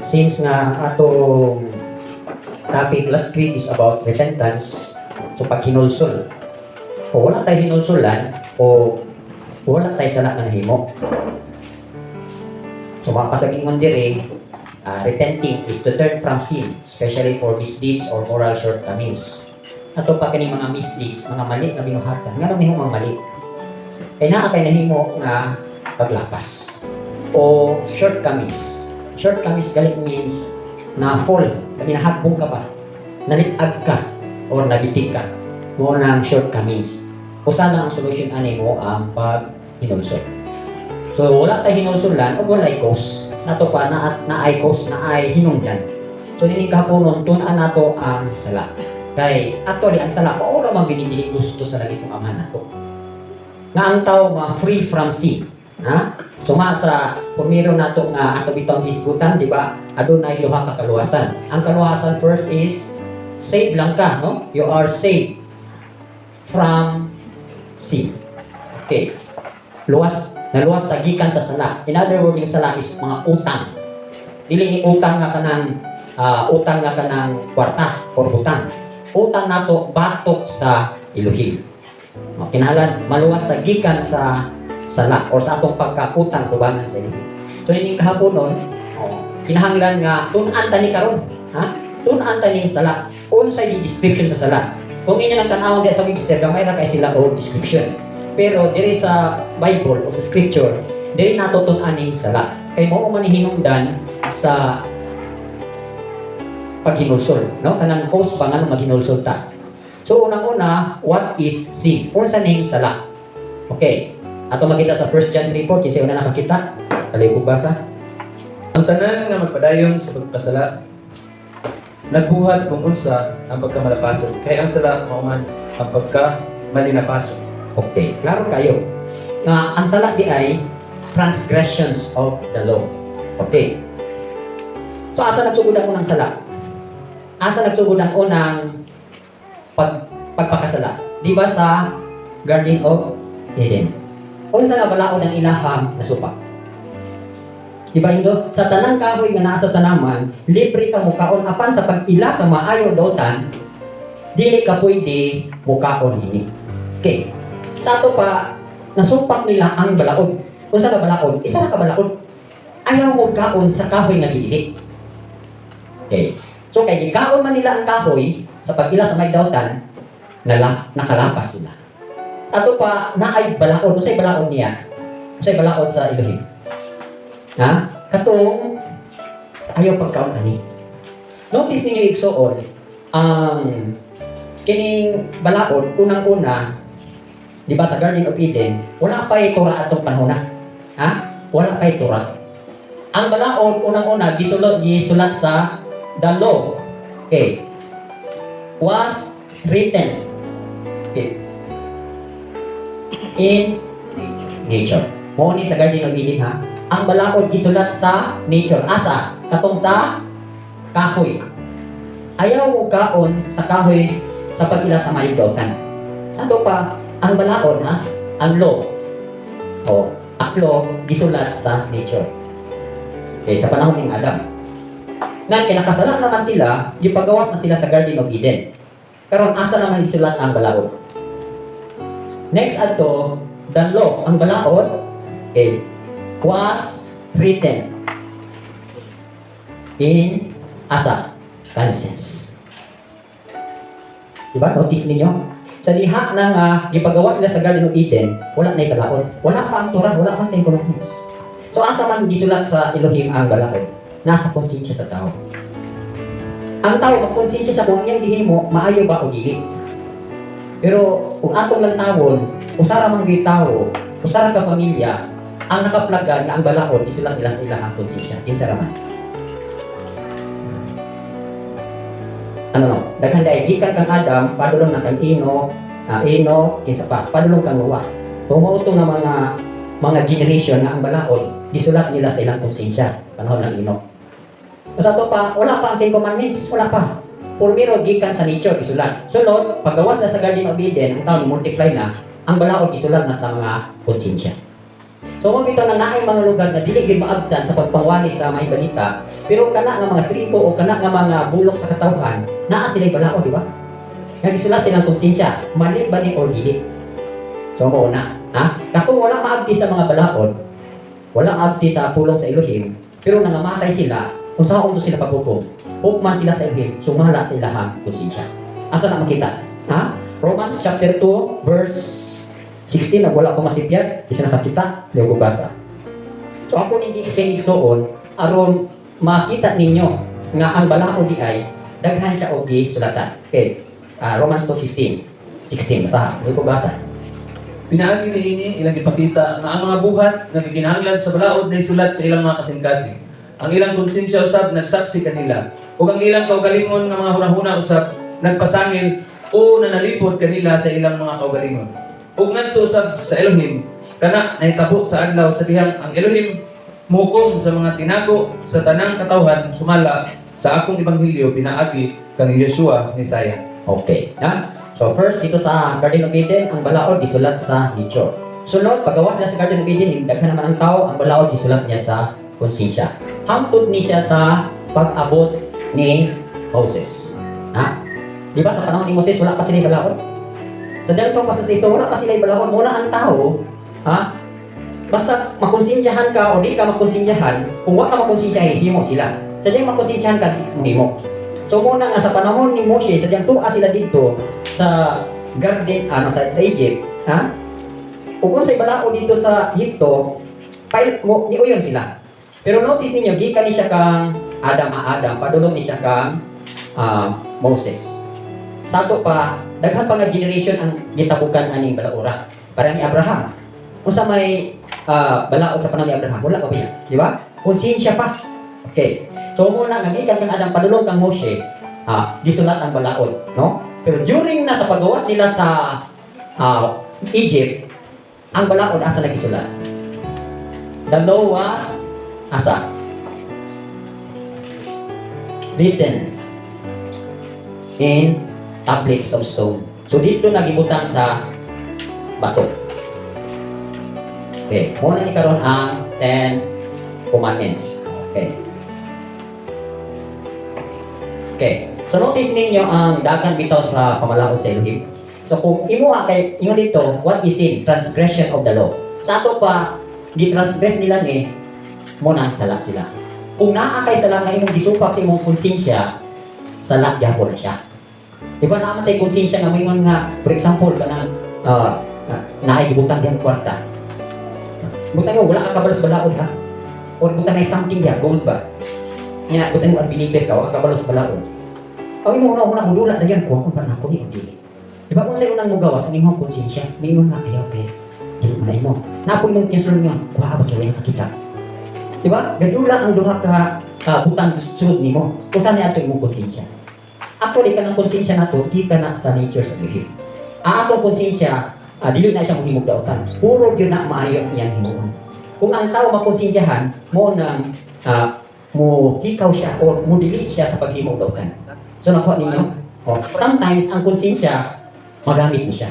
Since nga atong topic last week is about repentance, so pag hinulsol, o wala tayo hinulsulan, o wala tayo sala nga nahimo. So mapasagingon dire, repenting is to turn from sin, especially for misdeeds or moral shortcomings. Ato pa kini mga misdeeds, mga mali nga binuhatan, nga nahimo ang mali. Kay naa kay nahimo nga paglapas o shortcomings. Shortcomings galit means na fall, nahagbong ka ba, nalitag ka, or nabitig ka. Mo nang shortcomings. O sana ang solution ani mo ang pag-hinulsol. So wala tayo hinulsulan o walay cause. Sa ato pa na ay cause, na ay hinungdan. So nini kahaponon tun-an nato ang sala. Kay actually ang sala paura man ginidili gusto sa lagi kong ama nato. Nga ang tao nga free from sin. Ha? So sa pumiro nato nga ato bitong hisgutan, di ba? Adunay duha ka kaluwasan. Ang kaluwasan first is saved lang ka, no? You are saved from sin. Okay. Naluwas tagikan sa sala. In other words, yung sala is mga utang. Dili ni utang nga kanang kwarta or utang. Utang nato batok sa Elohim. Kinahanglan maluwas tagikan sa sala or sa atong pagkautang tubanan sa Elohim. So ini kahaponon, kinahanglan nga tun-an tani karon, ha? Tun-an tani sala. Unsay di description sa sala. Kung inyo nang tan-aw di sa Webster, gamay ra kay sila o description. Pero diri sa Bible o sa scripture, diri nato tun-aning sala. Kay mao man hinungdan sa paghinulsol, no? Kanang cause pa nga maghinulsol ta. So unang-una, what is sin? Unsa ning sala? Okay. Ato makita sa 1 John 3:4, kinsa una nakakita? Dali ko basa. Ang tanan nga magpadayon sa pagpasala nagbuhat kung unsa ang pagkamalapason, kay ang sala mao man ang pagkamalinapason. Okay, klaro kayo. Nga ang sala di ay transgressions of the law. Okay. So asa nagsugod ang unang sala? Asa nagsugod ang unang pagpakasala? Di ba sa Garden of Eden? Unsa na balaod ang ilahang nasupa? Diba indo? Sa tanang kahoy nga naa sa tanaman, libre ka mukaon apan sa pag-ila sa maayo dotan, dili ka pwede mukaon ini. Okay. Sa ato pa, nasupak nila ang balaod. Unsa ka balaod? Isa ra ka balaod. Ayaw mo kaon sa kahoy nga gidili. Okay. So kay gikaon man nila ang kahoy sa pag-ila sa may dotan, nakalapas nila. Ato pa naay balaod, unsay balaod niya? Unsay balaod sa Elohim? Ha? Katong ayaw pagkaon ani. Notice ninyo igsuon, kining balaod unang-una, di ba sa Garden of Eden, wala pa Torah atong panahon. Ha? Wala pa Torah. Ang balaod unang-una gisulat sa the law. Okay. Was written. Okay. In nature. Mo ni sa Garden of Eden, ha? Ang balaod gisulat sa nature. Asa? Katong sa kahoy. Ayaw mo kaon sa kahoy sa pag-ila sa mayudotan. Ato pa, ang balaod, ha? Ang law. O, ang law gisulat sa nature. Okay, sa panahon ng Adam. Nga kinakasala naman sila, gipagawas na sila sa Garden of Eden. Karon asa naman gisulat ang balaod? Next ato, the law, ang balaod, okay, was written in asa? Conscience. Diba? Notice ninyo? Sa diha ng gipagawas nila sa Garden of Eden, wala na yung balaod. Wala pa ang Torah, wala pa ang Ten Commandments. So asa man gisulat sa Elohim ang balaod? Nasa konsensya sa tao. Ang tao, magkonsensya sa kung iyang gihimo, maayo ba o dili. Pero kung atong lang tawon, usara mang tao, usara ka pamilya, ang nakaplagan na ang balaod, isulat nila sa ilang konsensya. Kinsa raman? Ano no? Daghan dai gikan kang Adam, padulong na kang Eno, kinsa pa, padulong kang Noah. Tumuto na mga generation na ang balaod, gisulat nila sa ilang konsensya, panahon ng Eno. Sa ato pa, wala pa ang Ten Commandments, wala pa. Purmiro gikan sa nature gisulat. Sulod, paggawas na sa Garden of Eden, ang tao ni multiply na, ang balaod gisulat na sa mga konsensya. So mo bitaw na naay mga lugar na dili gyud maabtan sa pagpangwali sa may balita, pero kana nga mga tribo o kana nga mga bulok sa katawhan, naa sila balaod, di ba? Nga gisulat silang konsensya, mali ba ni or dili? So mo una, ha? Katong wala maabti sa mga balaod, wala maabti sa pulong sa Elohim, pero nangamatay sila, kung saan to sila paghukom, hukman sila sa Elohim, sumala sa ilahang konsensya. Asa na makita? Ha? Romans chapter 2 verse 16, wala ko masipyat, isa nakakita, hindi ko basa. So ako hindi explain igsoon, aron makita ninyo nga ang balaod di ay daghan siya og sulatan. Okay. Romans 2:15, 16, basahan, hindi ko basa. Pinaagi niini ilang ipakita nga ang mga buhat nga gikinahanglan sa balaod na isulat sa ilang mga kasing-kasing. Ang ilang konsensya usab nagsaksi kanila, ug ang ilang kaugalingon nga mga hunahuna usab nagpasangil o nanalipod kanila sa ilang mga kaugalingon. Ug ngadto usab sa Elohim kana nahitabo sa adlaw sa dihang ang Elohim muhukom sa mga tinago sa tanang katawhan sumala sa akong ebanghelyo pinaagi kang Yeshua ni Saya. Okay. Na? So first, dito sa Garden of Eden, ang balaod isulat sa nature. Sunod, paggawas na sa Garden of Eden, daghan naman ang tao, ang balaod isulat niya sa konsensya. Hangtod ni siya sa pag-abot ni Moses. Ha? Di ba sa panahon ni Moses, wala pa sila balaod? Sa dalawang pasas ito, wala pa sila balaod. Muna ang tao, ha? Basta makonsensyahan ka o di ka makonsensyahan, kung wala ka makonsensyahan, hindi mo sila. Sadyang makonsensyahan ka, hindi mo. So muna nga sa panahon ni Moses, sadyang tuwa sila dito sa garden, sa Egypt, ha? Kung sa ibalao dito sa Egypto, niuyon sila. Pero notice ninyo, gikan ni siya kang Adam, padulong ni siya kang Moses. Sa ato pa, daghan pa nga generation ang gitabukan aning balaura. Para ni Abraham. Kung sa may balaod sa panahon ni Abraham, wala pa ba yan? Di ba? Konsensya pa. Okay. So muna nga gikan kang Adam padulong kang Moshe, gisulat ang balaod, no? Pero during na sa paggawas nila sa Egypt, ang balaod asa nagisulat? The law was asa? Written in tablets of stone. So dito nagibutang sa bato. Okay, muna ni karon ang 10 commandments. Okay. Okay. So notice ninyo ang dagan bitaw sa pamalaod sa Elohim. So kung imuha kay ingon dito, what is sin? Transgression of the law. Sa ato pa gitransgress nila ni muna sala sila. Kung naa kay sala nga imong gisupak sa imong konsensya, sala gyapon na siya. Diba naman tayo konsensya nga moingon nga, for example, kanang naay gibutang diyan kwarta. Butang mo, wala ka kabalos balaod ha? O butang ay something diyan, gold ba? Nga, butang mo unbeliever ka, wala ka kabalos balaod. Ang imo una mudula na yan, kung ba na ako ni hindi. Diba kung sa'yo nang mugawas, ang imong konsensya, may imong nga, ayaw kay, di mo na imo. Napo imong kinsulong nga, kuha ba kayo yung nakita? Diba? Gadula ang duha ka butang sunod nimo. Kung saan niya ito imong konsensya? Actually, kanang konsensya na to, di ka na sa nature sa Elohim. Ang atong konsensya, dili na siya mahimog dautan. Puro yun na maayo iyang himuon. Kung ang tao makonsensyahan, mo nang mo hikaw siya o mo dili siya sa paghimog dautan. So nakuha ninyo? Sometimes, ang konsensya, magamit ni siya.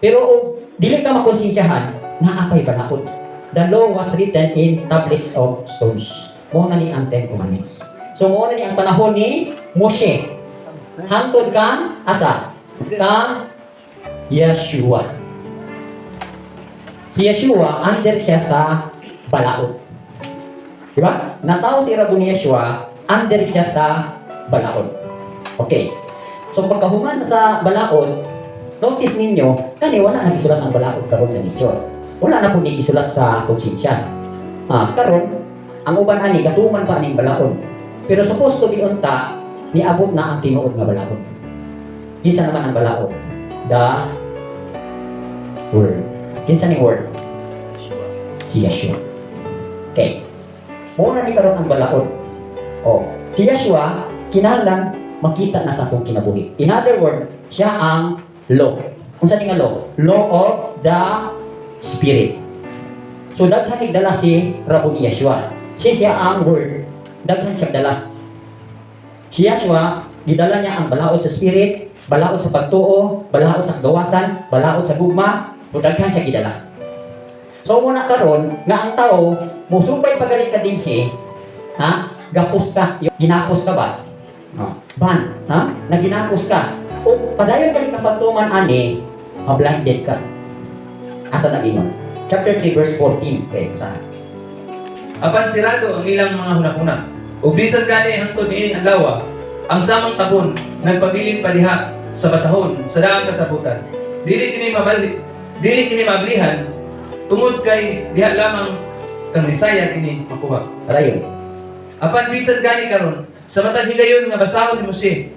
Pero dili ka makonsensyahan, naapay balaod. The law was written in tablets of stones. Mo na ni ang 10 commandments. So mo na ni ang panahon ni Moshe. Hangtod kang asa? Kang Yeshua. Si Yeshua, under siya sa balaod. Diba? Natao si Rabo ni Yeshua, under siya sa balaod. Okay. So pagkahuman sa balaod, notice ninyo, kani wala nang isulat ang balaod karon sa nature. Wala na po ni isulat sa konsensya. Karon, ang uban ani gatuman pa aning balaod. Pero supposed to be unta, niabot na ang tinuod nga balaod. Kinsa naman ang balaod? The Word. Kinsa ni Word? Si Yeshua. Okay. Muna ni karon ang balaod. Si Yeshua, kinahanglan makita na sa akong kinabuhi. In other words, siya ang law. Kung saan nga law? Law of the Spirit. So, daghan nagdala si Rabo ni Yeshua. Since siya ang Word, daghan siya dala. Si Yeshua, gidala niya ang balaod sa Spirit, balaod sa pagtuo, balaod sa kagawasan, balaod sa gugma, o daghan siya gidala. So muna karon nga ang tao musubay pagaling ka dinhi, ha? Gapos ka, ginapos ka ba? Ban, ha? Naginapos ka. O padayon galing ka pagtuman ani, ma-blinded ka. Asa na ingon? Chapter 3 verse 14. Okay, saan? Apan sirado ang ilang mga hunahuna. Ug bisan gani hangtod niini adlaw, ang samang tabon nagpabilin pa diha sa basahon sa daang kasabutan. Dili kini mablihan tungod kay diha lamang kang Bisaya kini makuha. Padayon. Apan bisan gani karon sa matag higayon nga basahon ni Mose,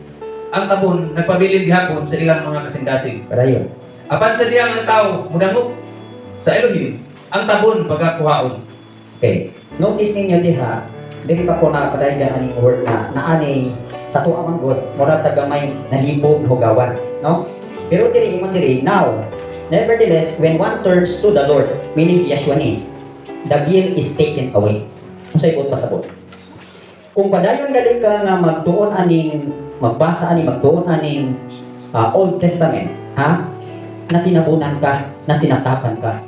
ang tabon nagpabilin gihapon sa ilang mga kasing-kasing. Padayon. Apan sa diyang ang tao mudangop sa Elohim, ang tabon pagakuhaon. Okay. Notice ninyo diha, dili pa ko napadayon aning word na naani sa tuwa man God, mura tagamay nalibog hugawan, no? Pero diri man diri now. Nevertheless, when one turns to the Lord, meaning si Yeshua ni, the veil is taken away. Kung sa ibot pasabot. Kung padayon gali ka nga magtuon aning magbasa ani magtuon aning Old Testament, ha? Na tinabunan ka, na tinatapan ka.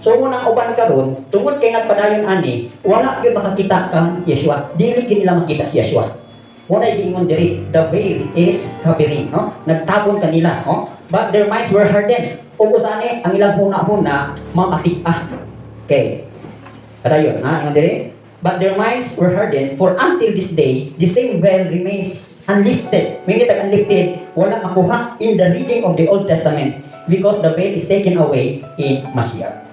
So unang uban karon, tungod kay nagpadayon ani, wala gyud makakita kang Yeshua. Dili gyud nila makita si Yeshua. Wala giingon diri, the veil is covering, no? Nagtabon kanila, no? But their minds were hardened. Ug usani ang ilang huna-huna mamatik-ah. Okay. Padayon, ha? Ingon diri. But their minds were hardened, for until this day, the same veil remains unlifted. Meaning unlifted, wala makuha in the reading of the Old Testament because the veil is taken away in Mashiach.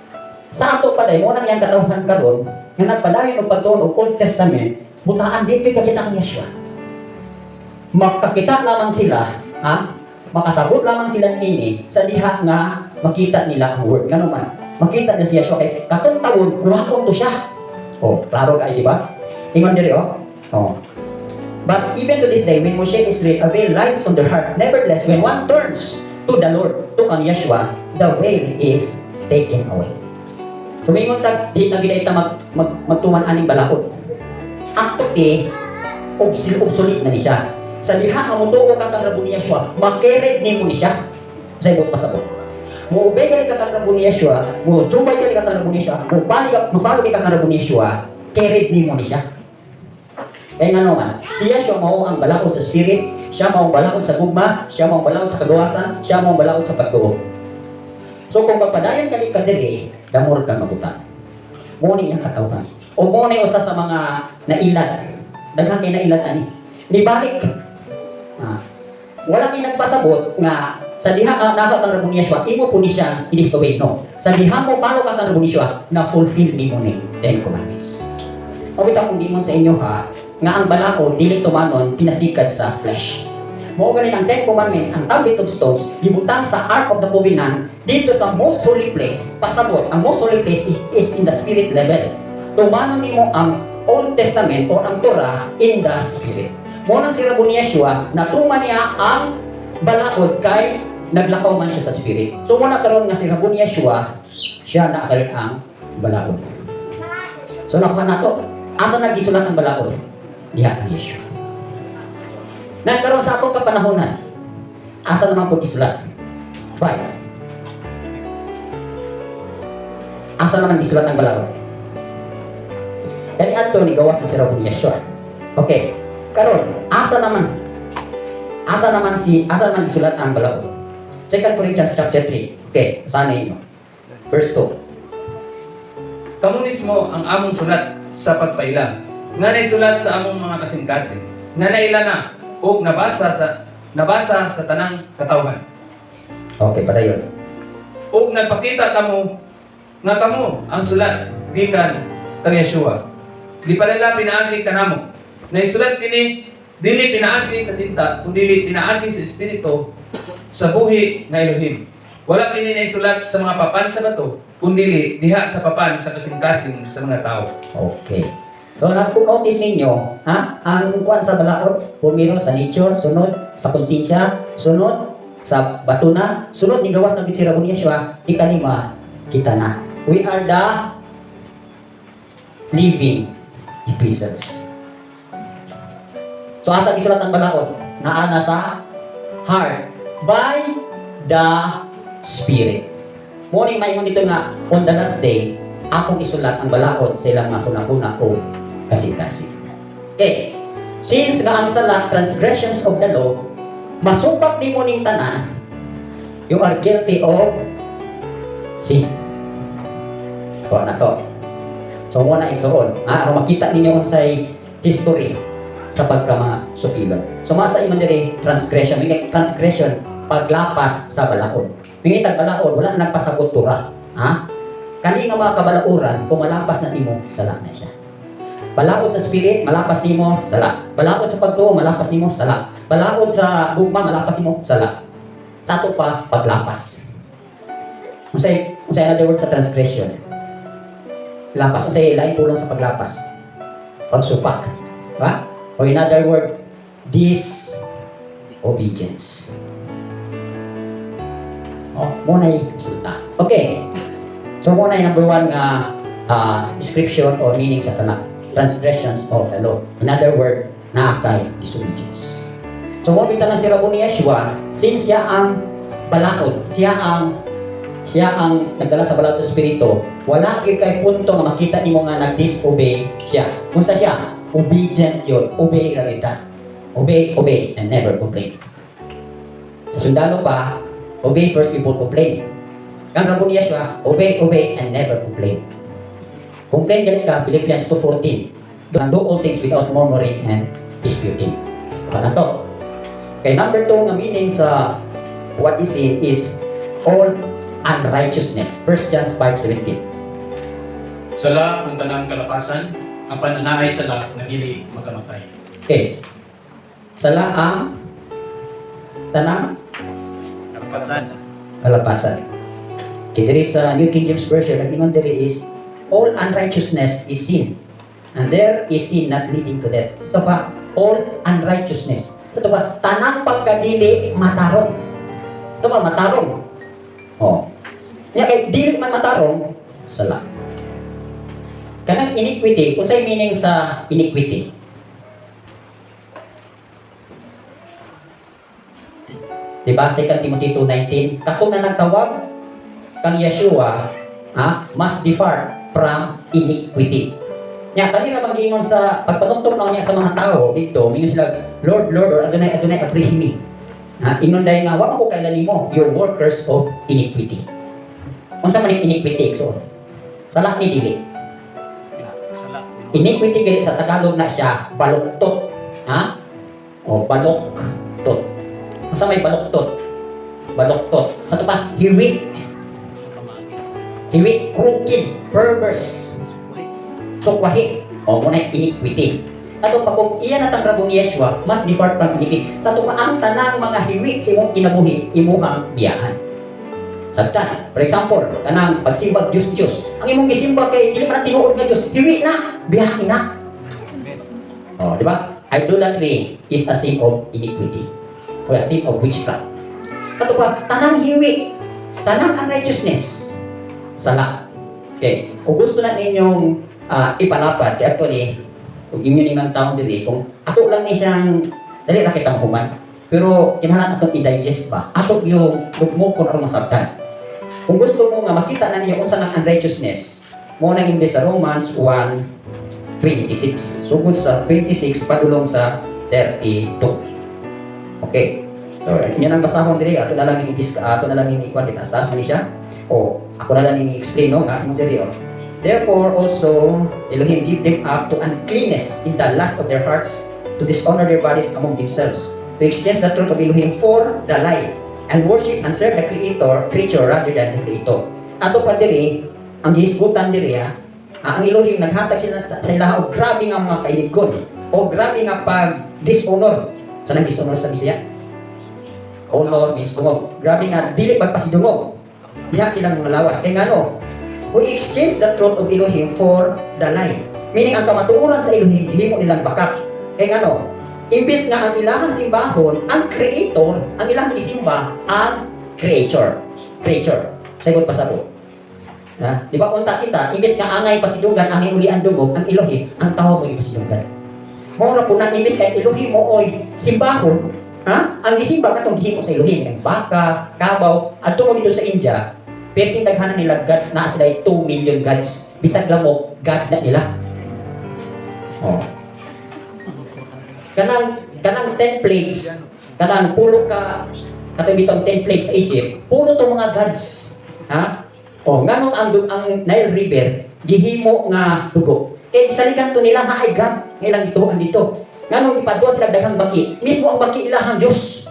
Sa ato pa mo nang yang katawhan karon nga nagpadayon og pagtuon og Old Testament, butaan dito kakita ang Yeshua. Makakita lamang sila, ha? Makasabot lamang sila ini sa diha nga makita nila ang word. Ngano man, makita na si Yeshua kay katong taon kuhakon to siya. Oh, klaro kay di ba? Ingon diri oh. Oh. But even to this day, when Moshe is read, a veil lies on their heart. Nevertheless, when one turns to the Lord, to kang Yeshua, the veil is taken away. Tumingon ta di na gid ta magtuman aning balaod. Akto ti obsolete na ni siya. Sa diha nga mutuo ka kang Rabbi Yeshua, makered nimo ni siya. Sa ibot pasabot. Mo obey ka kang Rabbi Yeshua, mo sumay ka kang Rabbi Yeshua, mo follow ka kang Rabbi Yeshua, carried nimo ni siya. Kaya nga naman, si Yeshua mao ang balaod sa spirit, siya mao ang balaod sa gugma, siya mao ang balaod sa kagawasan, siya mao ang balaod sa pagtuo. So kung magpadayon kali ka diri, damor ka mabutan. Mo ni ang katawhan. O mo ni usa sa mga nailad. Daghang kay nailad ani. Nibalik. Wala kay nagpasabot nga sa diha naka kang Rabbi Yeshua, imo po ni siya i-disobey no. Sa diha mo palo ka kang Rabbi Yeshua na fulfill nimo ni Ten Commandments. Mawita kong giingon sa inyo ha, nga ang balakod dili tumanon pinasikad sa flesh. Mao ganin ang Ten Commandments, ang tablet of stones, gibutang sa Ark of the Covenant dito sa most holy place. Pasabot, ang most holy place is in the spirit level. Tumanon nimo ang Old Testament or ang Torah in the spirit. Mo nang si Rabbi Yeshua, natuman niya ang balaod kay naglakaw man siya sa spirit. So muna karon nga si Rabbi Yeshua, siya na karon ang balaod. So nakuha nato, asa nagisulat ang balaod? Diha kang Yeshua. Nagkaroon sa atong kapanahonan, asa naman po gisulat? 5. Asa naman gisulat ang balaod? Dali ato ni gawas ni si Rabbi Yeshua. Okay. Karon, asa naman gisulat ang balaod? 2 Corinthians chapter 3. Okay, sana inyo. Verse 2. Kamo mismo ang among sulat sa pagpaila, nga naisulat sa among mga kasing-kasing, nga naila na o nabasa sa tanang katawhan. Okay, padayon. O nagpakita kamo nga kamo ang sulat gikan kang Yeshua. Di pa nila pinaagi kanamo. Naisulat dili pinaagi sa tinta, kundi pinaagi sa espiritu sa buhi nga Elohim. Wala kini naisulat sa mga papan sa bato, kundi diha sa papan sa kasing-kasing sa mga tao. Okay. So, kung notice ninyo, ha? Ang kuwan sa balaod, pumiro sa nature, sunod sa konsensya, sunod sa batuna, sunod ni gawas ng si Rabbi Yeshua, ikalima, kita na. We are the living epistles. So, asa gisulat ang balaod? Naana sa heart by the Spirit. Mo ni maingon dito nga on the last day akong isulat ang balaod sa ilang mga hunahuna o kasing-kasing. Okay. Since nga ang sala transgressions of the law, masupak ni mo ning tanan, you are guilty of sin. So na to. So muna igsoon. Aron makita ninyo unsay history sa pagka supilon. So masa imong diri transgression, may transgression paglapas sa balaod. Mingitag balaod wala nagpasabot tura. Ha? Kani nga mga kabalauran kung malapas na nimo sala na siya. Balaod sa spirit, malapas nimo sala. Balaod sa pagtuo, malapas nimo sala. Balaod sa gugma, malapas nimo sala. Sa ato pa paglapas. Unsay another word sa transgression? Lapas. Unsay lain pulong sa paglapas? Pagsupak. Ba? Or in other word, disobedience. Oh, muna yung resulta. Okay. So muna yung number one nga description or meaning sa sala. Transgressions of the law. In other word, naakay disobedience. So mo kita na si Rabbi Yeshua, since siya ang balaod, siya ang nagdala sa balaod sa Espiritu, wala gyud kay punto nga makita nimo nga nag-disobey siya. Unsa siya? Obedient yun. Obey ra kita. Obey, and never complain. Sa sundalo pa, obey first before complain. Kang Rabbi Yeshua, obey, and never complain. Complain galit ka, Philippians 2:14. Do all things without murmuring and disputing. Ano to? Okay, number 2 nga meaning sa what is sin is all unrighteousness. 1 John 5:17. Sala ang tanang kalapasan, ang pananaay sala na dili makamatay. Okay. Sala ang tanang kalapasan. Okay, there is a New King James Version. Ang ingon diri is all unrighteousness is sin. And there is sin not leading to death. Ito pa, all unrighteousness. Ito ba, tanang pagkadili matarong. Ito ba, matarong. Oh. Kaya kay dili man matarong, sala. Kanang iniquity, unsay meaning sa iniquity? Diba? 2 Timothy 2:19. Kako na nagtawag kang Yeshua, must depart from iniquity. Nya kanina bang giingon sa pagpanungtong na niya sa mga tao dito, mingon sila Lord, or Adonai apprehend me. Ingon dahil nga wa ko kailan nimo, your workers of iniquity. Unsa man yung iniquity so? Sala ni dili. Iniquity gali sa Tagalog na siya baluktot. O baluktot. Unsa may baluktot? Baluktot. Sa to pa hiwi, crooked, perverse. So, wahi. O, muna iniquity. Sa pa kung iyan at ang Rabbi Yeshua, mas depart from iniquity. Sa pa ang tanang mga hiwi sa imong kinabuhi, imuhang biyahan. Sabta, for example, tanang pagsimbag Diyos. Ang imong gisimba kay dili man tinuod nga Diyos, hiwi na, biyahin na. O, di ba? Idolatry is a sin of iniquity. Or a sin of witchcraft. Sa pa, tanang hiwi, tanang unrighteousness. Sala. Okay. Kung gusto na ninyong ipalapad, kaya actually, kung inyo ng taong dili, kung ato lang ni siyang, dali na kitang human. Pero, kinahalan atong i-digest ba? Ato yung lugmo kung ano masabtan. Kung gusto mo nga makita na niyo kung saan ang unrighteousness, muna hindi sa Romans 1:26. Sugod sa 26, padulong sa 32. Okay. So, inyo nang basahon dili, ato na lang yung ikuan, taas man siya. O, ako na lang i-explain, no? Nga, diri, therefore, also, Elohim give them up to uncleanness in the lust of their hearts, to dishonor their bodies among themselves, to exchange the truth of Elohim for the lie, and worship and serve the creature rather than the Creator. Ato pa diri, ang gihisgutan diri, ang Elohim naghatag sila sa ilaha og grabe nga mga kainigon, o grabe nga pag-dishonor. Sa nang dishonor sa Bisaya? Honor means dungog. Grabe nga, dili pagpasidungog. Diha silang malawas. Kaya nga no, we exchange the truth of Elohim for the lie. Meaning, ang kamatuoran sa Elohim, hindi mo nilang bakak. Kaya nga no, imbis nga ang ilahang simbahon, ang Creator, ang ilahang isimba, ang Creature. Sagot pa sa po. Di ba, unta kita, imbis nga angay pasidunggan, angay uli ang dungog, ang Elohim, ang tawag mo yung pasidunggan. Mura po na, imbis kay Elohim mo oy simbahon, ang isimba katong gihimo sa Elohim, ang baka, kabaw, at tungo dito sa India, Pero tindaghanan nila gods na sila 2 million gods. Bisag lang mo, God na nila. Oh. Kanang 10 plagues, kanang puro ka, katong bitong 10 plagues sa Egypt, puro to mga gods. Ha? Oh, nganong ang Nile River, gihimo nga dugo. Kaya saligan to nila nga ay God, ngailang ituan dito. Nganong ipadua sila daghang baki, mismo ang baki ilahang Diyos.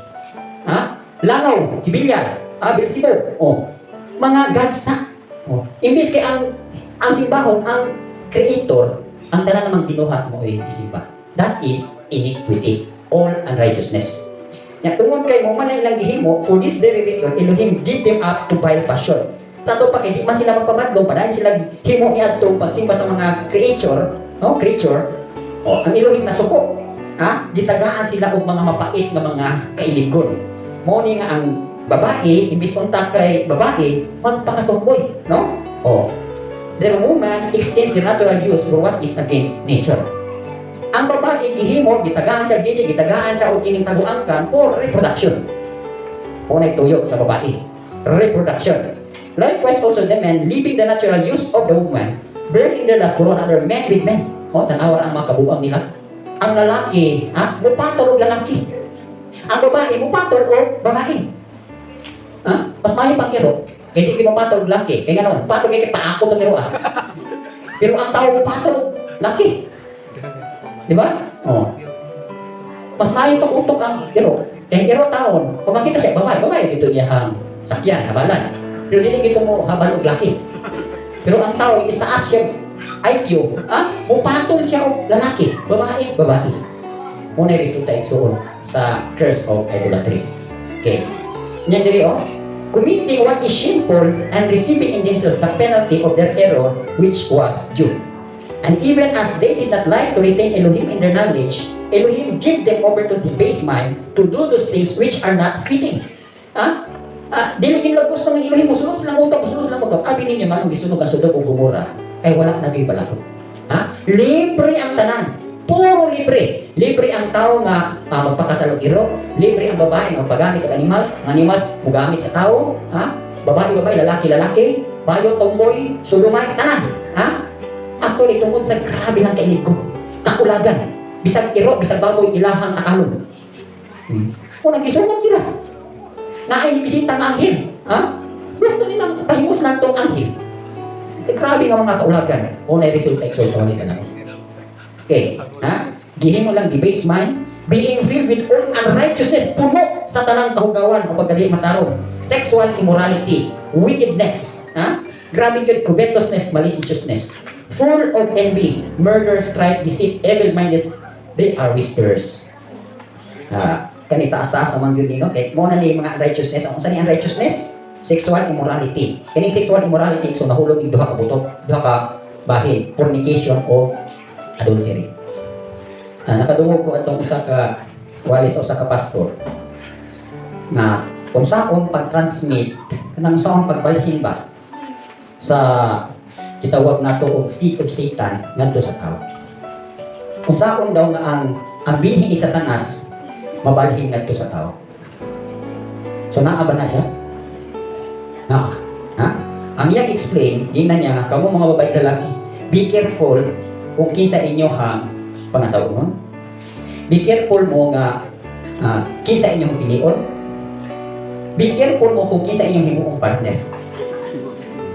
Ha? Langaw, Sibilya, Beelzebub, oh, mga gods na. Oh. Imbis kay ang simbahon, ang creator, ang tanan namang ginuhat mo ay isimba. That is iniquity, all unrighteousness. Ya, tungod kay mo man na ilang gihimo, for this very reason, Elohim give them up to vile passion. Sa to pa kay di man sila magpabadlong, padayon sila himo niadtong pagsimba sa mga creature. Oh, ang Elohim na suko. Ha? Gitagaan sila og mga mapait nga mga kailigon. Mo ni nga ang babae, imbis unta kay babae, magpakatumboy, no? Oh. The woman extends the natural use for what is against nature. Ang babae gihimo, gitagaan siya dito, gitagaan siya og kining taguangkan for reproduction. O nagtuyo sa babae. Reproduction. Likewise also the men, leaving the natural use of the woman, burning their lust for another man with men. O, tanawa ang mga kabuang nila. Ang lalaki, mupatol og lalaki. Ang babae, mupatol og babae. Mas mayo pang iro. Kaya di mupatol og lalaki. Kaya nga naman, patol kaya paako itong iro Pero ang tao mupatol og lalaki. Di ba? Oh. Mas mayo pang utok ang iro. Kaya iro taon. Kung makita siya, babae dito niya ang sakyan, habalan. Pero dili gito mo habal og laki. Pero ang tao is taas siya IQ, mupatol siya og lalaki, babae. Muna resulta igsuon sa curse of idolatry. Okay. Nya diri committing what is shameful and receiving in themselves the penalty of their error which was due. And even as they did not like to retain Elohim in their knowledge, Elohim gave them over to debased mind to do those things which are not fitting. Dili nila gusto ng Elohim, musulod silang utok. Abi ninyo nga, gisunog ang Sodom o Gomora, ay wala naging balakot. Libre ang tanan. Puro libre. Libre ang tao nga magpakasalog iro. Libre ang babae nga magpagamit ng animals. Ang animals, mugamit sa tao. Babae, lalaki. Bayo, tomboy, sulumay, tanan. Actually, tungkol sa grabe ng kainib ko. Kakulagan. Bisag iro, bisag baboy, ilahang nakalog. Kung nagisunog sila. Nainibisita ng anghel. Gusto nilang pahingos na itong anghel. Grabe nga mga kaulagan. O na-result exorcism nito namin. Okay. Gihimo lang debased mind, being filled with all unrighteousness, puno sa tanang kahugawan o pagdali matarong, sexual immorality, wickedness, grabe yun, covetousness, maliciousness, full of envy, murder, strife, deceit, evil-mindedness, they are whisperers. Kanitaas-taas naman yun nino. Okay, muna ni mga righteousness. Ang saan ang righteousness? Sexual immorality. Kaning sexual immorality, so nahulog yung duha ka buto, duha ka bahin, fornication o adultery. Nakadungog ko itong usa ka walis o usa ka pastor na kung saan pag-transmit kanang saan pagbalhin ba sa kitawag nato og seed of Satan ngadto sa tao. Kung saan daw nga ang binhi ni Satanas mabalhin ngadto sa tao. So naa ba na siya? Ang iyang explain, yun na niya, kamo mga babae lalaki, be careful kung kinsa inyo hang pangasawon. Be careful mo nga kinsa inyong pilion. Be careful mo kung kinsa inyong himuong partner.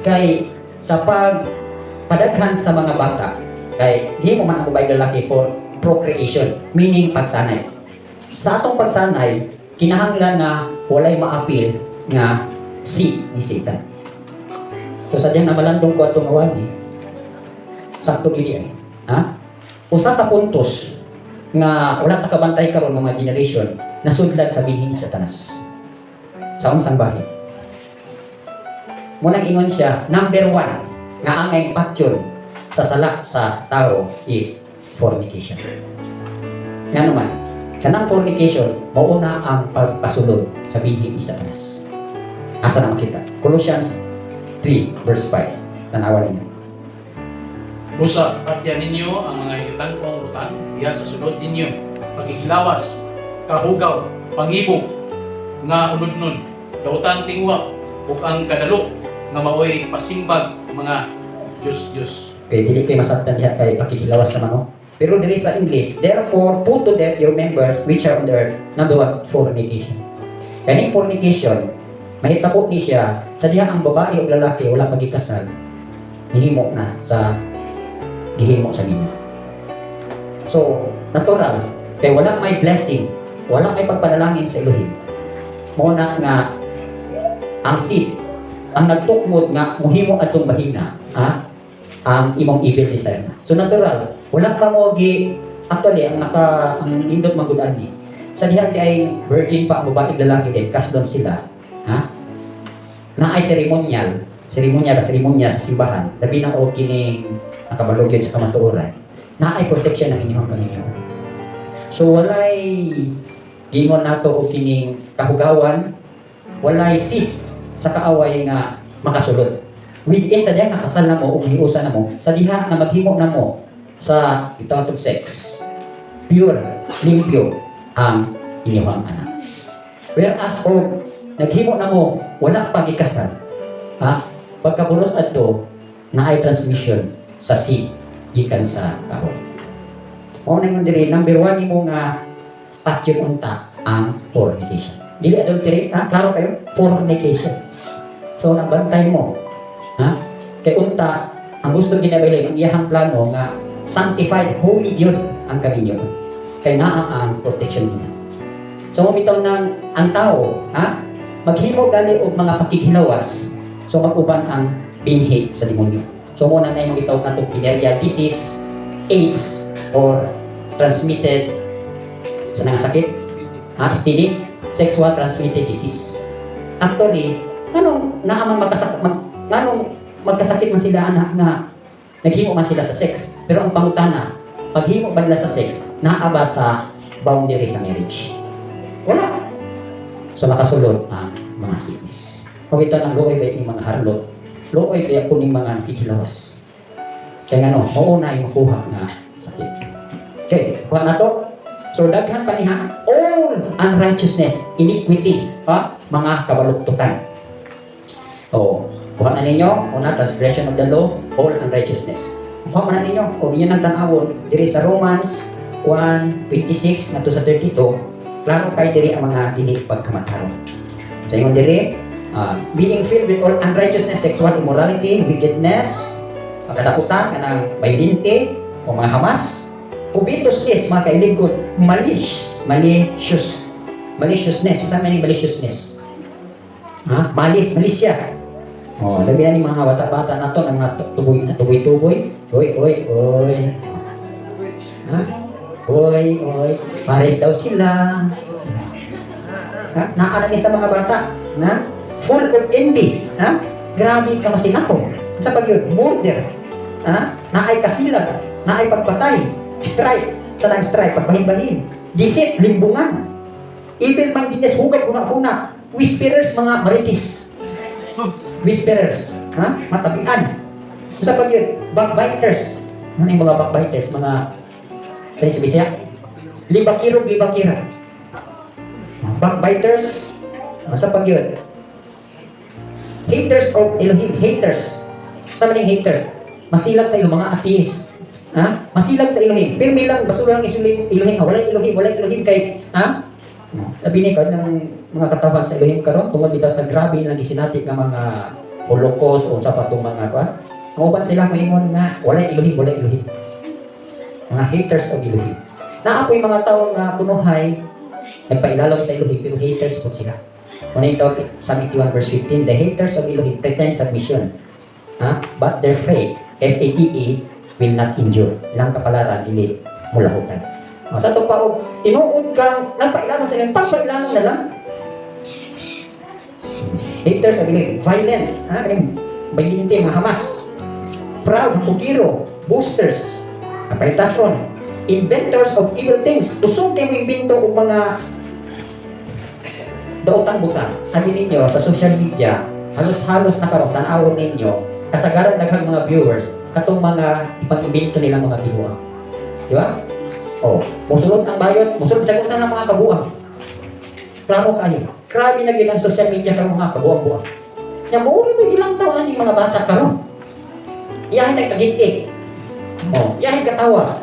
Kay sa pagpadaghan sa mga bata, kay di mo man ang babae lalaki for procreation, meaning pagsanay. Sa atong pagsanay, kinahanglan na walay maapil nga seed ni Satan. So sadyang namalandong ko atong awagi. Sakto dili ay. Usa sa puntos nga wala ta kabantay karon mga generation nasudlad sa binhi ni Satanas. Sa unsang bahin. Munang ingon siya, number 1 nga ang patyon sa sala sa tao is fornication. Nga naman, kanang fornication mauna ang pagpasulod sa binhi ni Satanas. Asa na makita? Colossians 3 verse 5. Tanawan ninyo. Busa, patyan ninyo ang mga itangkong utang diya sa sunod ninyo. Pagiglawas, kahugaw, pangibog, nga unod-nod, dautang tingwa, ug ang kadalo, nga maoy pasimbag mga Diyos. Okay, dili kay masabtan diha kay pakikilawas naman no. Pero diri sa English, therefore put to death your members which are on the earth. Number one, fornication. Kaning fornication, mahitabo ni siya sa diha ang babae o lalaki wala magikasal. Gihimo na sa gihimo sa Ginoo. So, natural kay wala may blessing, wala may pagpanalangin sa Elohim. Mo na nga ang seed ang nagtukmod nga muhimo atong bahina, ang imong evil design. So natural, wala ka mo gi actually ang indot magulan ni. Sa diha ay virgin pa ang babae lalaki din, kasdom sila. Na ay seremonya sa simbahan. Labi na o kining nakabalugid sa kamatuoran. Na ay protection ng inyong Panginoon. So walay gingon nato o kining kahugawan, walay seed sa kaaway nga makasulod. Within sa diha nakasal na mo o hiusa na mo, sa diha na maghimo na mo sa itong sex, pure, limpyo ang inyong anak. Whereas o naghimo na mo, wala pa gikasal, pagkaburos adto na ay transmission sa seed gikan sa kahoy. Mao na yung diri number 1 nimo nga patyon unta ang fornication. Dili adultery, klaro kayo, fornication. So nagbantay mo, kay unta ang gusto ginabalay ang iyahang plano nga sanctified holy yun ang kaninyo. Kay naa ang protection niya. So bitaw ng ang tao, maghimo gali og mga pakikinawas. So maguban ang binhi sa demonyo. So muna na yung bitaw natong venereal disease, AIDS or transmitted sa nang sakit, STD, sexual transmitted disease. Actually, anong magkasakit man sila anak na naghimo man sila sa sex. Pero ang pangutana, paghimo ba nila sa sex, naaba sa boundary sa marriage? Wala. So nakasulod ang mga sickness. Pawitan ang looy ba yung mga harlot, looy ba kuning mga ikilawas. Kaya nga mauna yung makuha na sakit. Okay, kuha na to. So daghan pa niya, all unrighteousness, iniquity, mga kabaluktutan. Kuha na ninyo, una, transgression of the law, all unrighteousness. Kuha na ninyo, o inyo nang tanawon, diri sa Romans 1:26 na to sa 32, klaro kay diri ang mga dili pagkamataron. Sa ingon diri, being filled with all unrighteousness, sexual immorality, wickedness, pagkadakutan, kanang baylinte, o mga hamas, covetous, mga kailigod, maliciousness. Saan man yung maliciousness? Malisya. Labi na ni mga bata-bata na to, ng mga tuboy. Oy. Pares daw sila. Naanan sa mga bata, full of envy. Grabe ka masinako. Sa pagyod, murder. Naay kasilag, naay pagpatay, strife, pagbahin-bahin, deceit, limbungan, evil-mindedness, hugad, kuna-kuna, whisperers, mga maritis. Whisperers, matabian. Sa pagyod, backbiters. Ano yung mga backbiters? Mga sa Bisaya? Libakira. Backbiters, sa pagyod. Haters of Elohim, haters. Sa maning haters, masilag sa ilong mga atheist. Masilag sa Elohim. Pero milang basura lang isulit Elohim. Wala Elohim kay sabi ni God ng mga katawan sa Elohim karon tungod bitaw sa grabe lang gisinati nga mga Holocaust o sa patong mga ang uban sila moingon nga wala Elohim. Mga haters of Elohim. Naapoy mga tao nga kunuhay nagpailalom sa Elohim pero haters po sila. Kung ito Psalm 81 verse 15, the haters of Elohim pretend submission. But their faith, F-A-T-E, will not endure. Ilang kapalaran, dili mulahutan. Sa ito pa, tinuod kang nagpailanong sa ilang, pagpailanong na lang. Haters of Elohim, violent, baylinte, mga hamas, proud, hukiro, boosters, kapalitason, inventors of evil things. Tusog kayo invento o mga daotang buta. Sabi ninyo, sa social media, halos-halos na karon tanawon ninyo, kasagaran daghang mga viewers, katong mga ipang-invento nilang mga gibuang. Di ba? Musulod ang bayot, musulod sa kung saan ang mga kabuang. Klaro kayo. Grabe na ginang social media karong mga kabuang-buang. Nya buo na ilang taon ang mga bata karon. Iyahin tayo kagigig. Iyahin katawa.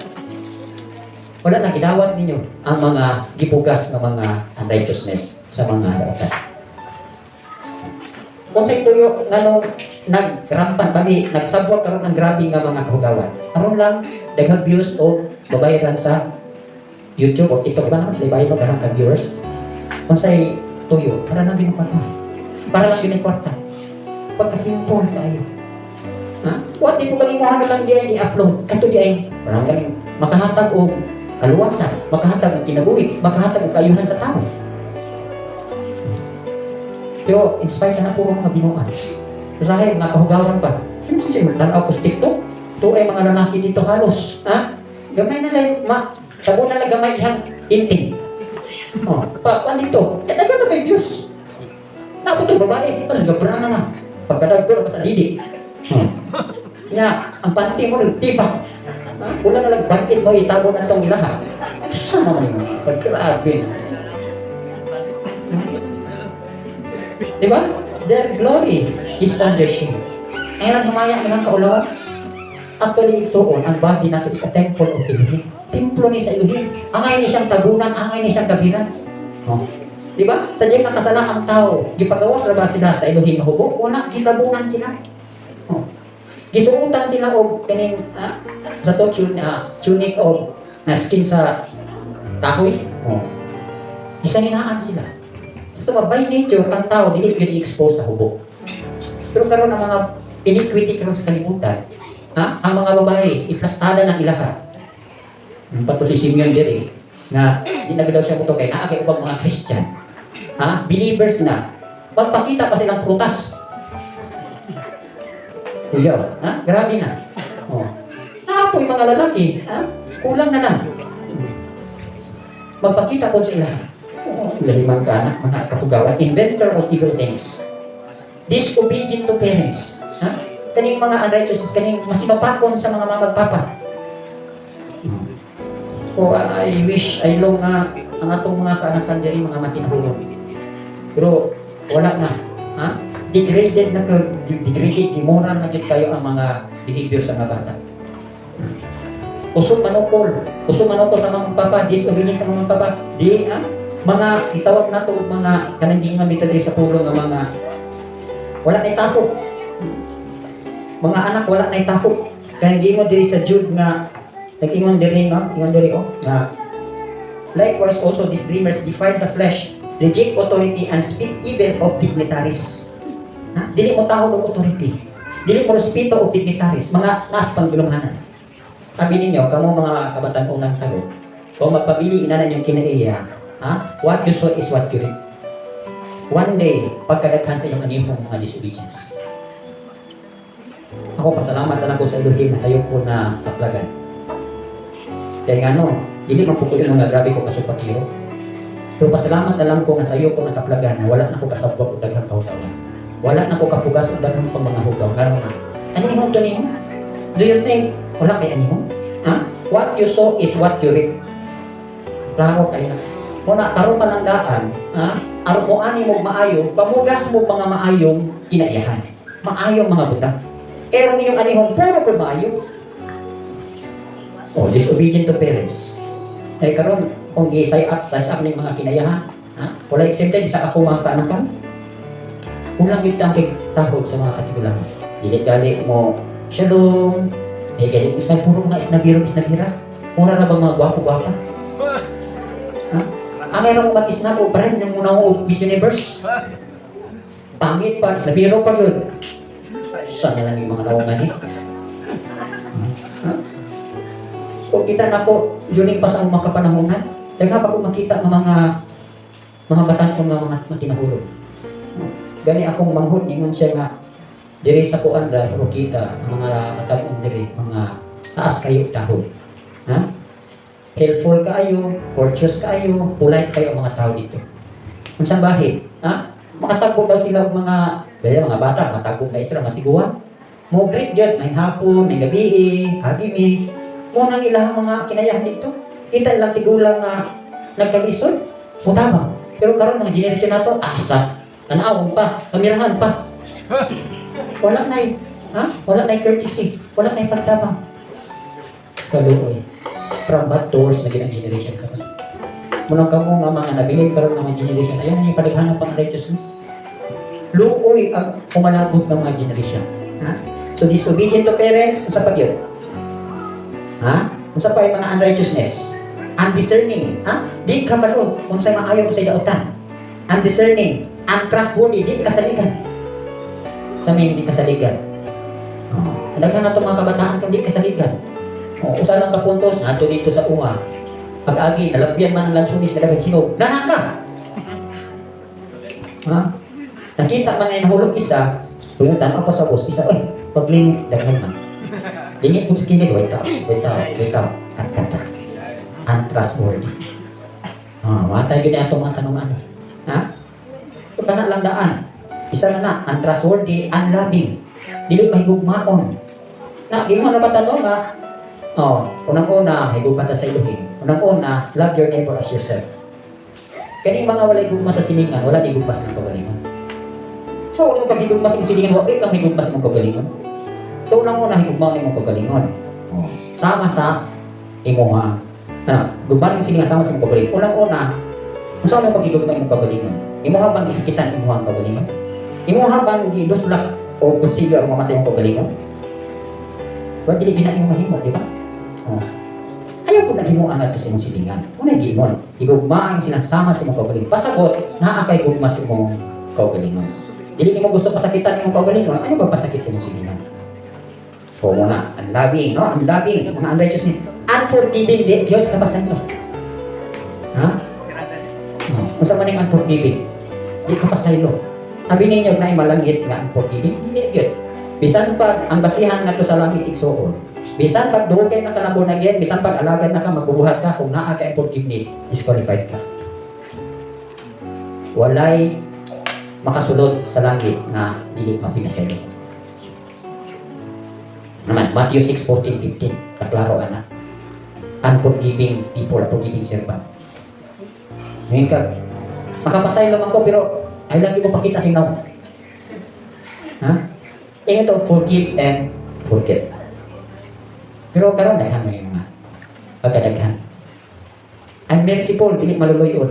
Wala na gidawat ninyo ang mga gipugas ng mga unrighteousness sa mga daratan. Kung sa ituyo nga nagrampan bali, nagsabot karon ang grabe nga mga kahugawan. Aron lang daghang views o babayaran sa YouTube o TikTok ba naman, libayan mo karang ka-viewers. Kung sa'y tuyo, para lang binukata. Para lang binikwarta. Pagkasimple tayo. Ha? What if kung mo lang diyan i-upload, kato diyan, parang galing makahatag o kaluwasan, makahatag o kinabuhi, makahatag o kayuhan sa tao. Pero inspired ka na puro mga binuan. Dahil nakahugawan pa. Ano siya magtanaw ko sa TikTok? Ito ay mga lalaki dito halos. Ha? Gamay na lang, tabo na lang gamay ihang inting. Pakuan dito. Dagan na may views. Napot yung babae. Tapos gabra na lang. Pagkadag pero basta lidik. Nga, ang panty mo nagtibak. Wala na lang bakit mo itabo na itong ilaha. Saan naman yun? Pagkarabi. Diba? Their glory is on their shame. Ngayon ang humaya nilang kaulawan. Actually, so ang body natin is a temple of Elohim. Templo ni sa Elohim. Angay ni siyang tabunan, angay ni siyang kabiran. Diba? Sa diyang nakasala ang tao, gipagawas ra ba sila sa Elohim hubo? Wala, gitabunan sila. Gisuutan sila og kaning sa to tunic o skin sa kahoy. Isa hinaan sila. So by nature ang tao dili gyud i-expose sa hubo. Pero karon ang mga iniquity karon sa kalibutan, ang mga babae iplastada ng ilaha. Pato si Simeon diri na di na daw siya muto kay naa kay ubang mga Christian. Believers na magpakita pa silang prutas. Kuya, grabe na. Naapoy mga lalaki, kulang na lang. Magpakita ko sa ilaha. Lalimang ka na, mga kapugawan, inventor of evil things. Disobedient to parents. Kaning mga unrighteous, kaning masimapakon sa mga mamagpapa. I wish, I long nga ang atong mga kaanakan diri mga matinahulog. Pero wala na. Degraded na degraded, immoral na gid kayo ang mga behavior sa mga bata. Usog manukol sa mga papa, disobedient sa mga papa. Di mga itawag nato mga kanang giingon dito sa pulo nga mga wala nay takot. Mga anak wala nay takot. Kaya giingon diri sa Jude nga nag-ingon diri na likewise also these dreamers defy the flesh, reject authority and speak evil of dignitaries. Dili mo tawag og authority. Dili mo respeto og dignitaries, mga nas panggulunghanan. Sabi ninyo, kamo mga kabatan-ong nagtalo, kung magpabili inanan yung kinaiya, what you sow is what you reap. One day, pagkadaghan sa iyong anihong mga disobedience. Ako, pasalamat na lang ko sa Elohim na sayo po na kaplagan. Kaya nga hindi magpupuyo nga grabe ko kasupatiro. Pero pasalamat na lang ko nga sayo ko na kaplagan na wala na ko kasabwag o daghang kahugawan. Wala na ko kapugas o daghang pang mga hugaw. Gano'n nga. Anihong to ninyo? Do you think wala kay anihong? What you sow is what you reap. Klaro kayo na. Muna, karoon pa ng daan, aron mo ani mo maayo, pamugas mo mga maayong kinaiyahan. Maayong mga butang. Pero inyong anihong puro po maayo. Disobedient to parents. Karon kung gisay up ng mga kinayahan, wala exempted sa ako mga kaanakan. Kulang yung tangkig takot sa mga katigulang. Dili-gali mo, shalom, gali is puro nga isnabira. Mura na ba mga gwapo-gwapa? Ang meron mo mag-isnab o parang yung muna ko Miss Universe. Pangit pa, isnabiro pa yun. Saan na lang yung mga nawangan eh? Kung kita na ko, yun pa sa mga kapanahonan, dahil pa ko makita ng mga batan kong mga matinahulog. Gani akong manghod, ingon siya nga, diri sa kuandra, pero kita, ang mga matagong diri, mga taas kayo tahod. Helpful kaayo, courteous kaayo, polite kayo ang mga tao dito. Kung saan bahid, makatagbo daw sila mga bata, makatagbo na isra, matiguan. Mo great dyan, may hapon, may gabi, hagimi, mo nang ilang mga kinayahan dito. Kita ilang tigulang nagkalisod, mutama. Pero karon mga generation na to, asa, nanawag pa, kamirahan pa. Wala na wala na courtesy, wala na pagtabang. Kaluoy. From bad towards na ginang generation ka. Munang kamo nga mga nabilib karon ng mga generation, ayaw na yung palighanap ang righteousness. Luoy ang pumalabot ng mga generation. So disobedient to parents, unsa pa yun? Unsa pa yung mga unrighteousness? Undiscerning, di ka balod, unsay maayo sa dautan. Undiscerning, untrustworthy, di kasaligan. Sa may hindi kasaligan. Daghan na itong mga kabataan kung di kasaligan. Usa lang ka puntos, nato dito sa uma. Pag-agi, nalabyan man ang lansunis na dagang hinog. Nanaka! Nakita man na nahulog isa, puyutan ako sa bus, isa, paglingit, daghan man. Lingit mo sa kinig, wait up. Kat. Untrustworthy. Matay yun na itong mga tanungan. Ito ka na lang daan. Isa na, untrustworthy, unloving. Dili mahigugmaon. Di mo na ba tanong unang-una, higugmata sa Elohim. Unang-una, love your neighbor as yourself. Kaning mga walay gugma sa silingan, wala di gugmas ng kagalingan. So, unang pag-higugmas ng silingan, wala kang higugmas ng kagalingan. So, unang-una, higugma ng kagalingan. Sama sa imuha. Gugma ng silingan sama sa kagalingan. Unang-una, kung saan mo pag-higugma ng kagalingan? Imuha bang isakitan imuha ang kagalingan? Imuha bang iduslak o konsilyo ang mamatay ang kagalingan? Wala dili gina imong mahimo, di ba? Ayaw ko naghimuan nato sa imong silingan. Kung naghimuan, igugma ang sinasama sa imong kagalingan. Pasagot, naakay gugma sa imong kagalingan. Dili nimo gusto pasakitan imong kagalingan, ano ba pasakit sa imong silingan? So muna, unloving, unloving, mga unrighteousness, unforgiving, di yun kapasan mo. Kung sa maning unforgiving, di kapasaylo. Sabi ninyo na malangit nga unforgiving, hindi yun. Bisan pag ang basihan nga to sa langit igsoon. Bisan pag dugay na ka na born again, bisan pag alagad na ka, magbubuhat ka, kung naa ka forgiveness, disqualified ka. Walay makasulod sa langit na dili mapinasaylo. Naman, Matthew 6:14-15, naklaro na. Unforgiving people, unforgiving servant. Ngayon ka, makapasaylo man ko, pero ay lagi mo pakita sinaw. Ito, forgive and forget. Pero karon daghan mo yung mga pagkadaghan. I'm merciful, dili maluluyon.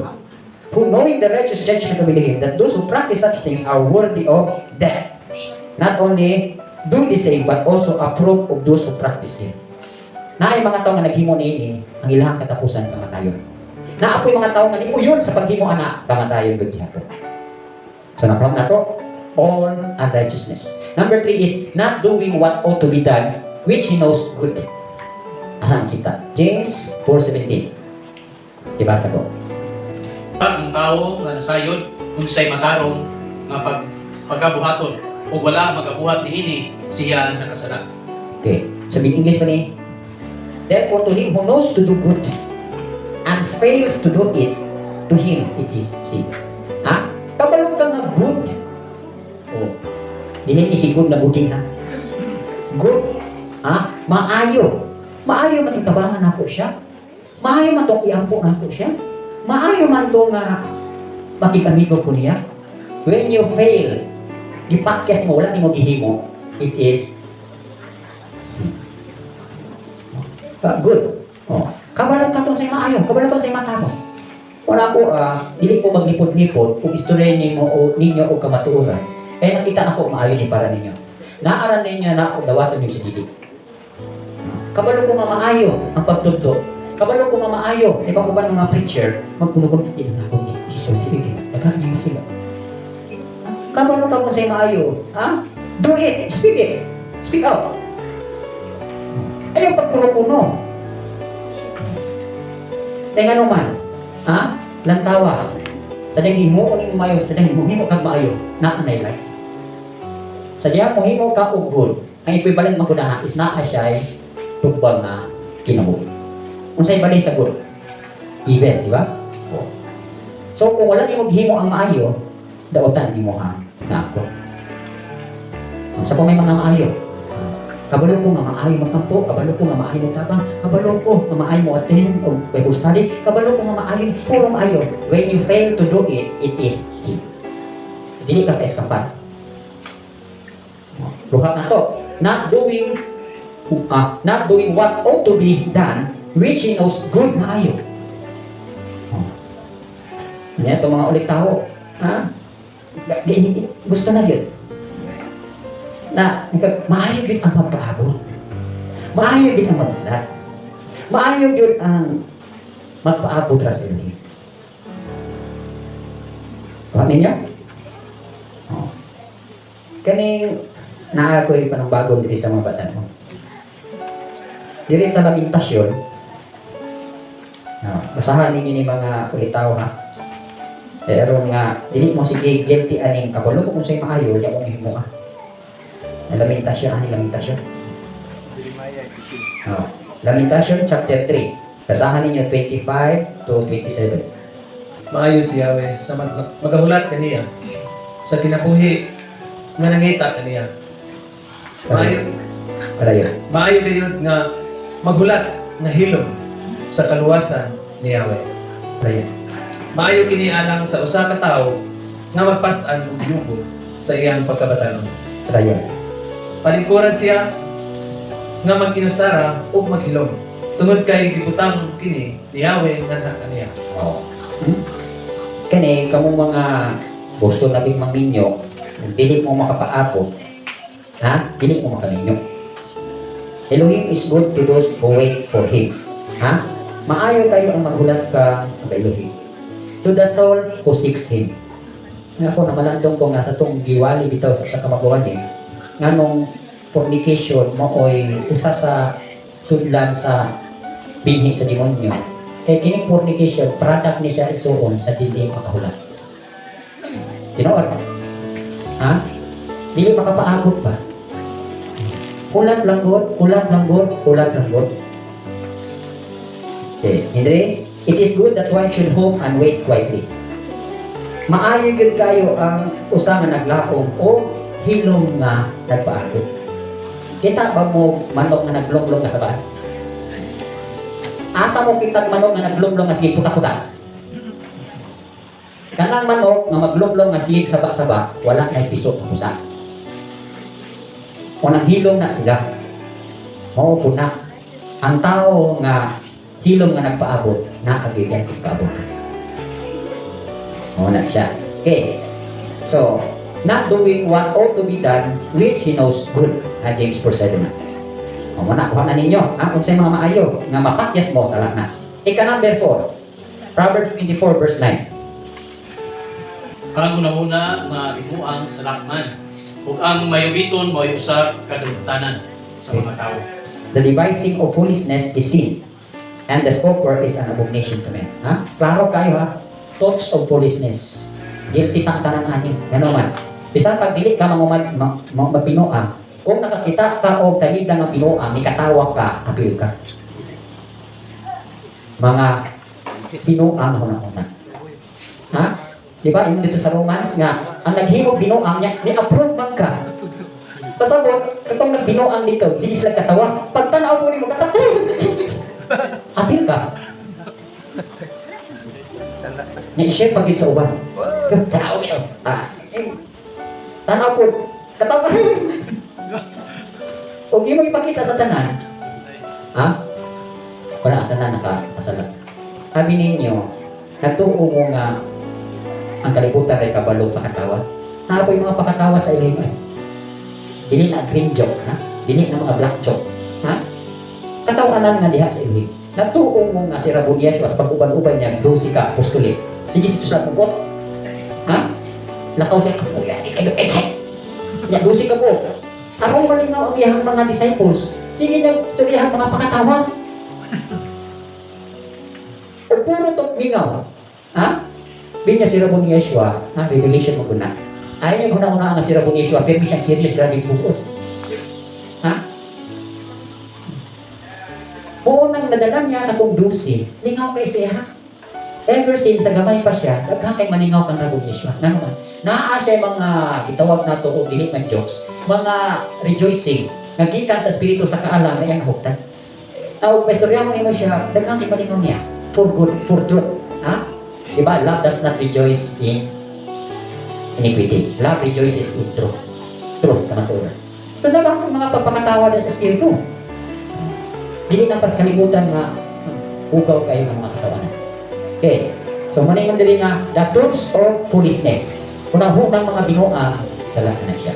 Who knowing the righteous judgment of believe that those who practice such things are worthy of death. Not only do the same, but also approve of those who practice it. Naay mga tao nga naghimo niini, ang ilahang katapusan kamatayon. Naapoy mga tao nga niuyon sa paghimo ana kamatayon gud gihapon. So nakuha na to, all unrighteousness. Number 3 is not doing what ought to be done, which he knows good. Kita. James 4:17. Dibasa ko. Ang tao nga nasayod, kung siya'y matarong, nga pagkabuhaton, o wala magabuhat niini, siya ang nakasala. Okay. Sabi in English ni, therefore to him who knows to do good and fails to do it, to him it is sin. Kabalong ka nga good. Dili ni sigud na buding good. Maayo. Maayo man itabangan nako siya. Maayo man to iampo nako siya. Maayo man to nga makikamigo ko niya. When you fail, gipakyas mo, wala nimo gihimo, it is sin. Good. Kabalong ka to sa maayo, kabalong ka sa matamo. Wala ko, dili ko maglipod-lipod kung istorya ninyo o kamatuoran. Kaya nakita ako maayo din para ninyo. Naaran ninyo na dawaton yung sinili. Kabalo ko nga maayo ang pagtudto. Kabalo ko nga maayo. Iba ko ba ng mga preacher, magpunugon, hindi na ako si certificate. Nagkaan niya sila. Kabalo ka kung sa'yo maayo. Do it. Speak it. Speak out. Ayaw pagpuno-puno. Tenga naman. Lantawa. Sa dahil mo uling maayo, sa dahil mo himo kag maayo, na anay life. Sa diya mo himo ka og good, ang equivalent maguna is na siya tugbang na kinabuhi. Unsay bali sa good? Evil, di ba? So kung wala nimo gihimo ang maayo, daotan nimo ha na ako. Sa kung may mga maayo, kabalo ko nga maayo magtampo, kabalo ko nga maayo magtabang, kabalo ko nga maayo mo attend o Bible study, kabalo ko nga maayo, puro maayo. When you fail to do it, it is sin. Dili ka ka-eskapar. Luhat na to. Not doing what ought to be done, which he knows good maayo. Yan itong mga ulit tao. Ha? Gusto na yun. Na, maayo yun ang magpaabot. Maayo yun ang magpalat. Maayo yun ang magpaabot ra sa inyo. Paham ninyo? Kaning naakoy pa ng bago dito sa mga bata mo. Dito sa lamentasyon, basahan ninyo ni mga ulitaw ha. Pero nga, dili mo sige guilty aning kabalo kung sa'yo maayo, niya kung himo ka. Lamentasyon, lamentasyon. Lamentasyon chapter 3. Basahan ninyo 25 to 27. Maayo si Yahweh sa magahulat kaniya sa kinabuhi nga nangita kaniya. Maayo gayud nga maghulat nga hilom sa kaluwasan ni Yahweh. Maayo kini alang sa usa ka tawo nga magpas-an og yugo sa iyang pagkabatanon. Palingkuran siya nga mag-inusara o maghilom tungod kay gibutang kini ni Yahweh nga kaniya. Kani kamo mga gusto naging maminyo, dili mo makapaabot, ha? Dili mo makaninyo. Elohim is good to those who wait for Him. Ha? Maayo kayo ang maghulat ka ng Elohim. To the soul who seeks Him. Ako namalantong ko nga sa itong giwali bitaw sa kamagawan nga nung fornication mo oy usa sa sudlan sa binhi sa demonyo. Kaya kining fornication, product ni siya igsuon sa dili makahulat. Tinood? Ha? Dili makapaabot pa. Hulat lang god, hulat lang god, hulat lang god. Okay, Andre, it is good that one should hope and wait quietly. Maayo gyud kayo ang usa nga naglakong o hilom nga nagpaabot. Kita ba mo manok nga naglonglong nga sa bahay? Asa mo kitag manok nga naglumlong nga sige puta-puta. Kanang manok nga maglumlong nga sige saba-saba, wala kay piso ang usa. Unang hilom na sila. Mao puna. Ang tao nga hilom nga nagpaabot, nakagigyan pagpaabot. Mao na siya. Okay. So, not doing what ought to be done, which he knows good. James 4:7. O muna, kuha na ninyo. Kung sa'yo mga maayo, nga mapakyas mo sa lakna. Number 4. Proverbs 24 verse 9. Ang una-una nga imuang sa lakman, ug ang mayubiton mo ay usa kadulutanan sa mga tao. The devising of foolishness is sin, and the scoffer is an abomination to men. Ha? Klaro kayo ha? Thoughts of foolishness. Guilty pang tanan ani. Gano man. Bisan pag dili ka magpinoa, kung nakakita ka og sa hidang ng pinoa, may katawag ka, apil ka. Mga pinoa na hunang-hunang. Ha? Diba? Yung dito sa Romans nga, ang naghimog binoang niya, ni-approve man ka. Pasabot, katong nagbinoang dito, sige sila katawa. Pag tanaw mo ni mo, katawa. Apil ka. Na-share pagit sa uban. Tanaw ito. Tanaw po. Katawa. Kung di mo ipakita sa tanan, ha? Wala ang tanan nakasalat. Sabi ninyo, natuo mo nga ang kalibutan ay kabalo pakatawa. Napo yung mga pakatawa sa ilim ay. Dili na green joke, ha? Dili na mga black joke, ha? Katawanan nga diha sa ilim. Natuo mo nga si Rabonias was pag-uban-uban niya, dosi ka, apostolis. Sige si Tuslan mukot. Ha? Lakaw siya ka. Ya, dosi ka po. Tarong malinaw ang iyang mga disciples. Sige niya, istoryahan mga pakatawa. O puro itong mingaw. Ha? Binya si Rabon Yeshua, ha? Revelation mo guna. Ayaw niya guna-una nga si Rabon Yeshua, pero siyang serious grabe bukod. Ha? Unang nadala niya na kung dusi, lingaw kay siya, ha? Ever since sa gamay pa siya, daghang kay maningaw kang Rabon Yeshua. Naman, naa siya mga itawag na to o dili man jokes, mga rejoicing, nagkikan sa spirito sa kaalam na iyang huktan. Tawag, pastoryahan mo siya, daghang kay maningaw niya, for good, for truth. Ha? Diba? Love does not rejoice in iniquity. Love rejoices in truth. Truth, kanang So nagang mga pagpakatawa na sa Espiritu. Dili na pas kalimutan nga hugaw kayo ng mga katawan. Okay. So maningon dili nga the fruits of foolishness. Unang-unang mga binuang sala na siya.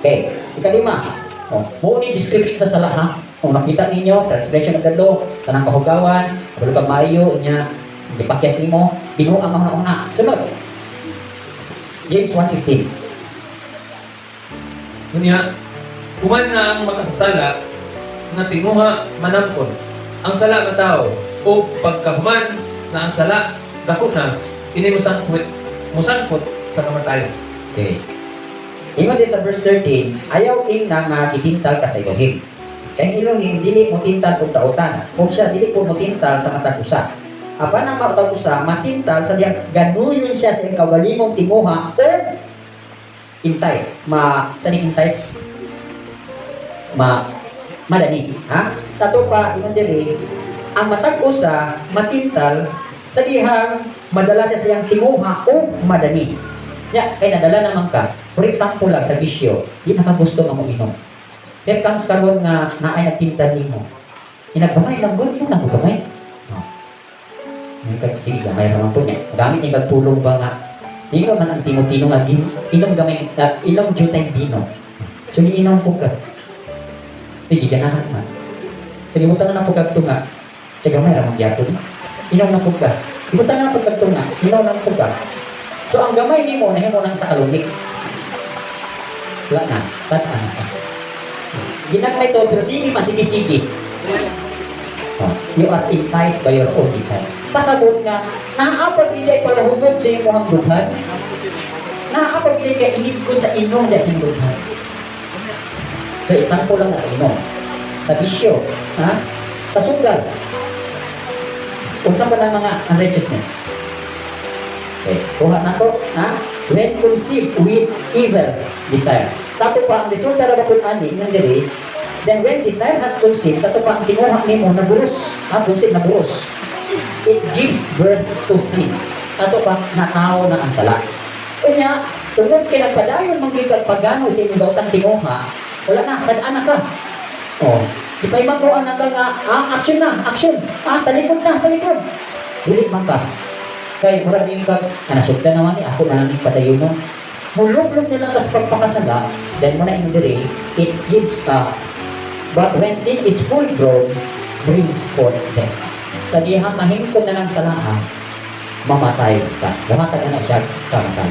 Okay. Ikalima. Mo ni description sa sala ha. Kung nakita ninyo, transgression of the law, tanang kahugawan, kabalo maayo niya, ipakyas nimo, binuang mga una. Sunod. James 1:15. Kunya, kuman na ang makasasala na tinguha manamkon ang sala nga tao o pagkahuman na ang sala dako na ini musangkot sa kamatayon. Okay. Ingon din sa verse 13, ayaw ing na nga gitintal ka sa Elohim. Kaya Elohim, dili mo tintal kung tautan. Kung siya, dili po mo tintal sa matag usa. Aba nang matag usa, matintal sa diyang ganuyon siya sa kagalingong tinguha o intais. Intais? Madani. Ha? Kato pa, ingon diri, ang matag usa, matintal, sa dihang madala siya siyang tinguha o madani. Ya, kay nadala naman ka. For example lang, sa bisyo, di nakagusto nga mo inom. There comes karon nga naay nagtintal nimo. Inaggamay lang gud, imo lang gamay. Sige, gamay naman po niya. Gamit niya magtulong ba nga. Hindi man ang tino-tino nga, inom gamay, inom jutay bino. So, inom po ka. Hindi ganahan man. So, imutan na po ka ito nga. Sa gamay ramang yato ni. Inom na po ka. Imutan na po ka ito nga. Inom na po ka. So, ang gamay ni mo, nahimo nang sa kalumik. Wala na. Saan ka na? Ginagmay ito, pero sige man, sige. You are enticed by your own desire. Pasabot nga, naapag nila palahugod sa iyong muhang dughan. Naapag nila ka inibgod sa inom na sindughan. So, example lang na sa inom. Sa bisyo, ha? Sa sugal. Unsa pa ng mga unrighteousness. Okay, kuha na to, ha? When conceived with evil desire. Sa ito pa, ang resulta na bakit ani, yung diri, then when desire has conceived, sa ito pa, ang tinguha nimo na buros. Ha? Conceived na buros. It gives birth to sin. Ato pa, nakaw na ang sala. Kanya, tungkol kinagpadayon manggigag pagano sa inyong dautang tinguha, wala na, sadaan na ka. Ipay magkuhan na ka nga, action. Talikod na. Hilig man ka. Kaya maraming ka, nasugda naman ako na lang padayon mo. Mulog-log na lang ka sa pagpakasala, then mo na indiri, it gives ka. But when sin is full grown, brings forth death. Sa dihang mahingkod na ng salahan, mamatay ka. Buhatag na siya kamatay.